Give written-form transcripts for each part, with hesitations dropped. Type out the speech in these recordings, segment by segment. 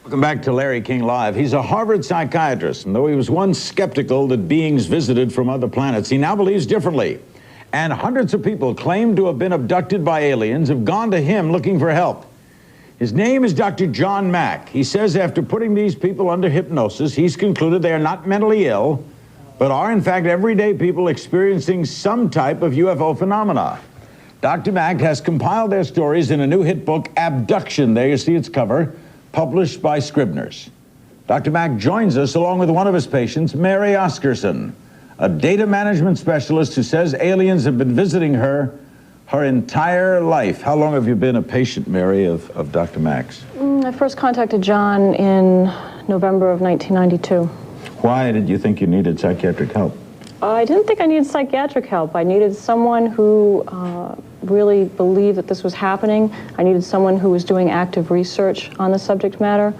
Welcome back to Larry King Live. He's a Harvard psychiatrist, and though he was once skeptical that beings visited from other planets, he now believes differently. And hundreds of people claimed to have been abducted by aliens have gone to him looking for help. His name is Dr. John Mack. He says after putting these people under hypnosis, he's concluded they are not mentally ill, but are in fact everyday people experiencing some type of UFO phenomena. Dr. Mack has compiled their stories in a new hit book, Abduction. There you see its cover, published by Scribner's. Dr. Mack joins us along with one of his patients, Mary Oscarson, a data management specialist who says aliens have been visiting her entire life. How long have you been a patient, Mary, of Dr. Mack's? I first contacted John in November of 1992. Why did you think you needed psychiatric help? I didn't think I needed psychiatric help. I needed someone who really believed that this was happening. I needed someone who was doing active research on the subject matter.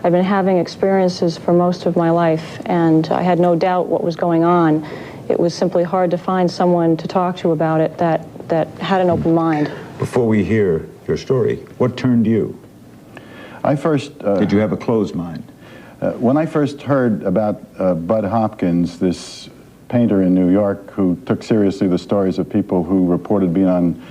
I've been having experiences for most of my life, and I had no doubt what was going on. It was simply hard to find someone to talk to about it that had an open mind. Before we hear your story, what turned you? I first... Did you have a closed mind? When I first heard about Bud Hopkins, this painter in New York who took seriously the stories of people who reported being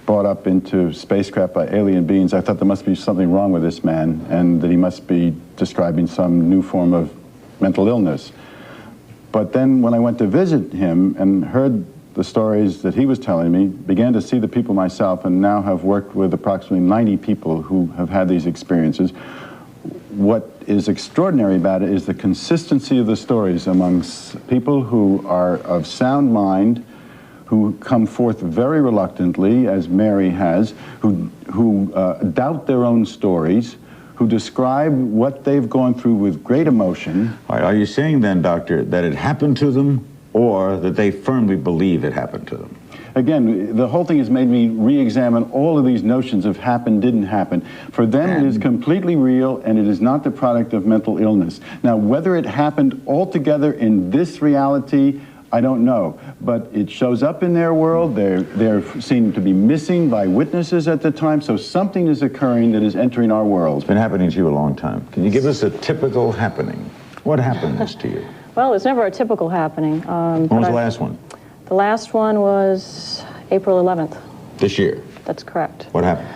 brought up into spacecraft by alien beings, I thought there must be something wrong with this man and that he must be describing some new form of mental illness. But then when I went to visit him and heard the stories that he was telling me, began to see the people myself, and now have worked with approximately 90 people who have had these experiences, what is extraordinary about it is the consistency of the stories amongst people who are of sound mind, who come forth very reluctantly, as Mary has, who doubt their own stories, who describe what they've gone through with great emotion. All right, are you saying then, doctor, that it happened to them, or that they firmly believe it happened to them? Again, the whole thing has made me re-examine all of these notions of happen, didn't happen. For them, it is completely real, and it is not the product of mental illness. Now, whether it happened altogether in this reality, I don't know. But it shows up in their world. They're seen to be missing by witnesses at the time, so something is occurring that is entering our world. It's been happening to you a long time. Can you give us a typical happening? What happens to you? Well, it's never a typical happening. When was the last one? The last one was April 11th. This year? That's correct. What happened?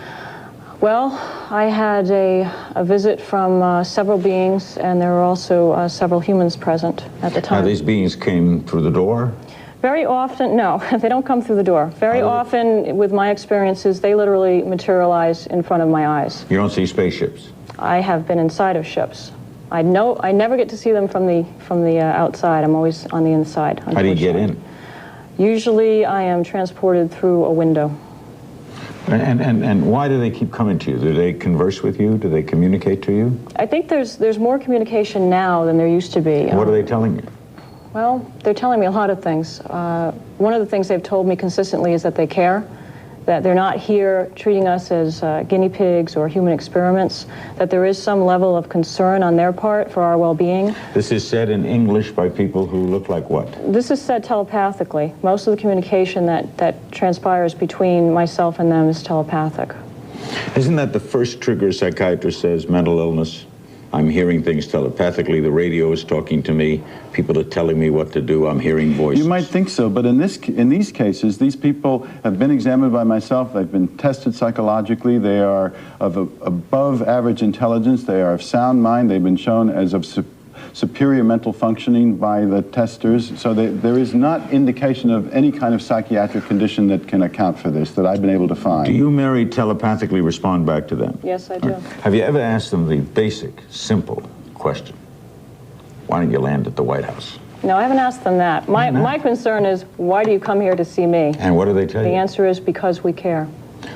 Well, I had a visit from several beings, and there were also several humans present at the time. Now, these beings came through the door? Very often, no, they don't come through the door. Very often, with my experiences, they literally materialize in front of my eyes. You don't see spaceships? I have been inside of ships. I never get to see them from the outside. I'm always on the inside. How do you get in? Usually, I am transported through a window. And why do they keep coming to you? Do they converse with you? Do they communicate to you? I think there's more communication now than there used to be. What are they telling you? Well, they're telling me a lot of things. One of the things they've told me consistently is that they care, that they're not here treating us as guinea pigs or human experiments, that there is some level of concern on their part for our well-being. This is said in English by people who look like what? This is said telepathically. Most of the communication that transpires between myself and them is telepathic. Isn't that the first trigger a psychiatrist says, mental illness? I'm hearing things telepathically. The radio is talking to me. People are telling me what to do. I'm hearing voices. You might think so, but in these cases, these people have been examined by myself. They've been tested psychologically. They are of above average intelligence. They are of sound mind. They've been shown as of superior mental functioning by the testers. So there is not indication of any kind of psychiatric condition that can account for this that I've been able to find. Do you, Mary, telepathically respond back to them? Yes, I do. Have you ever asked them the basic, simple question? Why don't you land at the White House? No, I haven't asked them that. My concern is, why do you come here to see me? And what do they tell you? The answer is, because we care.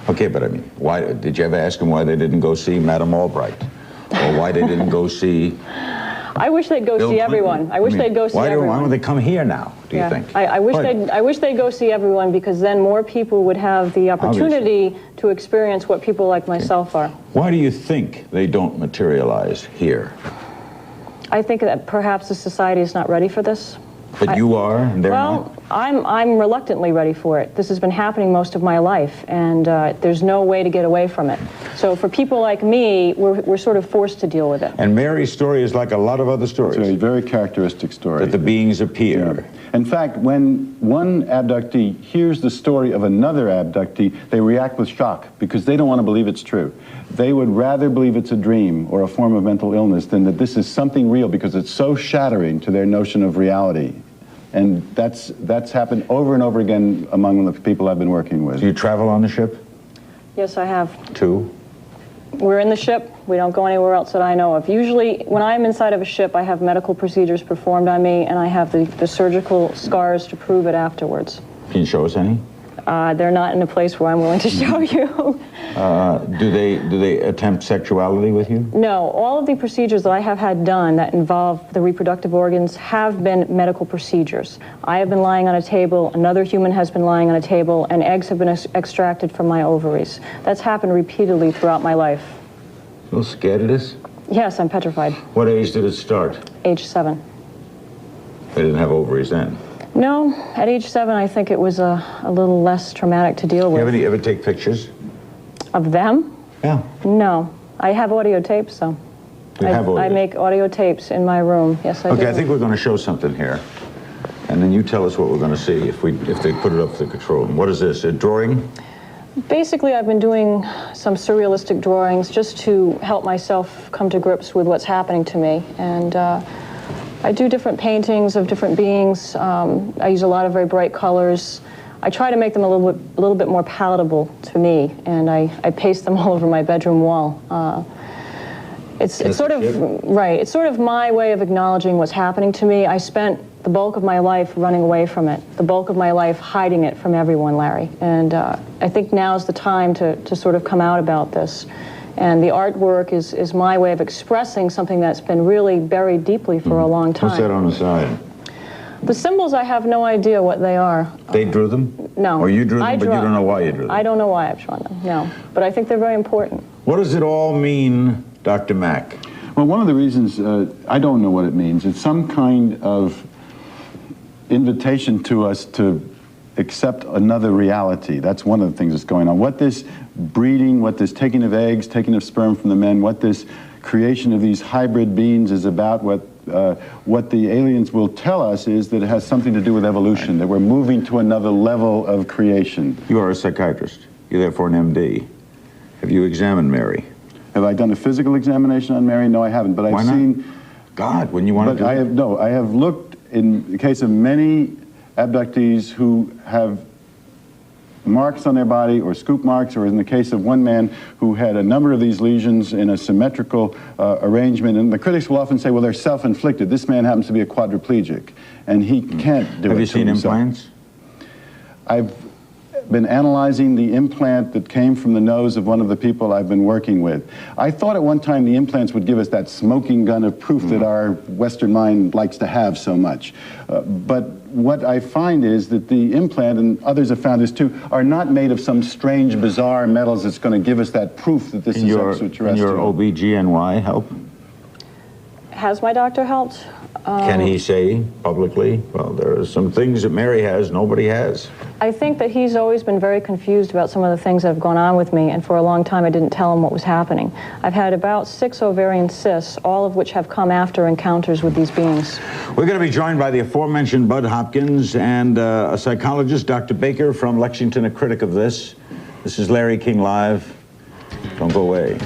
Okay, but I mean, why did you ever ask them why they didn't go see Madame Albright? Or why they didn't go see... I wish they'd go see everyone. I wish they'd go see everyone. Why don't they come here now, do you think? I wish they'd go see everyone, because then more people would have the opportunity to experience what people like myself are. Why do you think they don't materialize here? I think that perhaps the society is not ready for this. But you are, and they're not? I'm reluctantly ready for it. This has been happening most of my life, and there's no way to get away from it. So for people like me, we're sort of forced to deal with it. And Mary's story is like a lot of other stories. It's a very characteristic story. That the beings appear. Yeah. In fact, when one abductee hears the story of another abductee, they react with shock because they don't want to believe it's true. They would rather believe it's a dream or a form of mental illness than that this is something real, because it's so shattering to their notion of reality. And that's happened over and over again among the people I've been working with. Do you travel on the ship? Yes, I have. Too? We're in the ship. We don't go anywhere else that I know of. Usually, when I'm inside of a ship, I have medical procedures performed on me, and I have the surgical scars to prove it afterwards. Can you show us any? They're not in a place where I'm willing to show you. Do they attempt sexuality with you? No, all of the procedures that I have had done that involve the reproductive organs have been medical procedures. I have been lying on a table, another human has been lying on a table, and eggs have been extracted from my ovaries. That's happened repeatedly throughout my life. A little scared of this? Yes, I'm petrified. What age did it start? Age 7. They didn't have ovaries then? No, at age 7, I think it was a little less traumatic to deal with. You ever take pictures? Of them? Yeah. No. I have audio tapes, though. You have audio? I make audio tapes in my room. Yes, I do. Okay, I think we're going to show something here. And then you tell us what we're going to see if they put it up for the control room. What is this, a drawing? Basically, I've been doing some surrealistic drawings just to help myself come to grips with what's happening to me. And I do different paintings of different beings. I use a lot of very bright colors. I try to make them a little bit more palatable to me, and I paste them all over my bedroom wall. It's sort of, right, it's sort of my way of acknowledging what's happening to me. I spent the bulk of my life running away from it, the bulk of my life hiding it from everyone, Larry. And I think now's the time to sort of come out about this. And the artwork is my way of expressing something that's been really buried deeply for a long time. What's that on the side? The symbols, I have no idea what they are. They drew them? No. Or you drew them, but you don't know why you drew them? I don't know why I've drawn them, no. But I think they're very important. What does it all mean, Dr. Mack? Well, one of the reasons, I don't know what it means. It's some kind of invitation to us to accept another reality. That's one of the things that's going on. What this breeding, what this taking of eggs, taking of sperm from the men, what this creation of these hybrid beings is about, what the aliens will tell us is that it has something to do with evolution, that we're moving to another level of creation. You are a psychiatrist. You're therefore an MD. Have you examined Mary? Have I done a physical examination on Mary? No, I haven't. But I've seen. God, when you want to do I have no. I have looked in the case of many abductees who have marks on their body, or scoop marks, or in the case of one man who had a number of these lesions in a symmetrical arrangement. And the critics will often say, well, they're self-inflicted. This man happens to be a quadriplegic, and he can't do it. Have you seen implants? I've been analyzing the implant that came from the nose of one of the people I've been working with. I thought at one time the implants would give us that smoking gun of proof that our Western mind likes to have so much. But what I find is that the implant, and others have found this too, are not made of some strange, bizarre metals that's going to give us that proof that this is extraterrestrial. Can your OBGYN help? Has my doctor helped? Can he say publicly, well, there are some things that Mary has, nobody has? I think that he's always been very confused about some of the things that have gone on with me, and for a long time I didn't tell him what was happening. I've had about 6 ovarian cysts, all of which have come after encounters with these beings. We're going to be joined by the aforementioned Bud Hopkins and a psychologist, Dr. Baker from Lexington, a critic of this. This is Larry King Live. Don't go away.